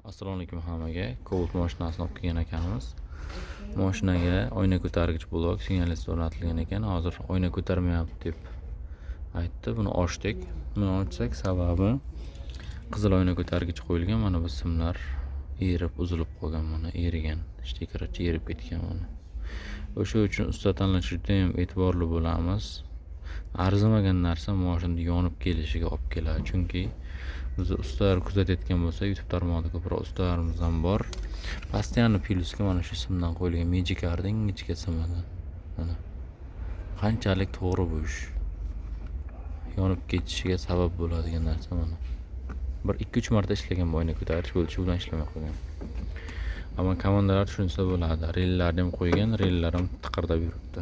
Assalomu alaykum hammaga. Cobalt mashinasini olib kelgan ekanmiz. Mashinaga oyna ko'targich blok signalist o'rnatilgan ekan. Hozir oyna ko'tarmayapti deb aytdi. Buni ochdik. Buni ochsak sababi qizil oyna ko'targich qo'yilgan. Mana bu simlar erib, uzilib qolgan, mana erigan. Shtikerachi erib ketgan mana. O'sha uchun usta tanlash juda ham e'tiborli bo'lamiz. Arzimagan narsa mashinada yonib kelishiga olib keladi. Chunki biz ustalar kuzatayotgan bo'lsa, YouTube tarmog'ida ko'proq ustalarimiz ham bor. Постоянно plyuska mana shu simdan qo'yilgan magic carding ingichka simidan. Mana qanchalik to'g'ri bu ish. Yonib ketishiga sabab bo'ladigan narsa mana. Bir 2-3 marta ishlagan bu oyna ko'tarish bo'ldi, shu bilan ishlamay qolgan. Ammo komandalar tushunsa bo'ladi. Rellarni ham qo'ygan, rellar ham tiqirdab yuribdi.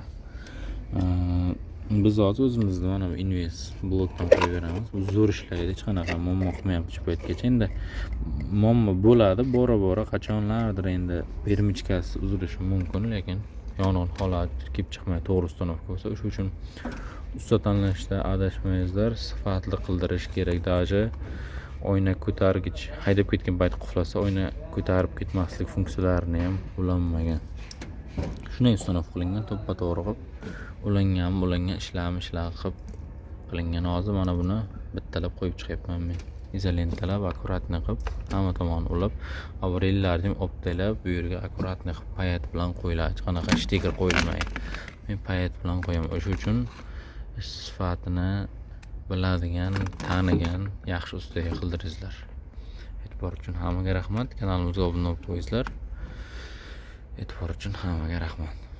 Biz hozir o'zimizda mana bu invest blokdan qo'yaveramiz. Bu zo'r ishlaydi, hech qanaqa muammo qilmayapti shu paytgacha. Endi muammo bo'ladi, bora-bora qachonlardir endi permichkasi uzilishi mumkin, lekin yong'in holat kelib chiqmay to'g'ri uстановka bo'lsa, o'sha uchun usta tanlashda adashmaysizlar, sifatli qildirish kerak. Даже oyna ko'targich haydab ketgan payt qulflasa, oyna ko'tarib ketmaslik funksiyalarini ham ulanmagan. Shunday uстановка qilingan, to'ppa-to'g'ri qilib ulangan ishlar qilib qilingan. Hozir mana buni bittalab qo'yib chiqyapman men. Izolentalab, akkuratni qilib, hamma tomonni ulab, avrellarni ham optalab, bu yerga akkuratni qilib payat bilan qo'yiladi. Hech qanaqa shtiker qo'yilmaydi. Men payat bilan qo'yaman. O'sha uchun sifatini biladigan, tanigan yaxshi ustaga qildiringizlar. E'tibor uchun hammaga rahmat. Kanalimizga obuna bo'lib qo'yingizlar. E'tibor uchun hammaga rahmat.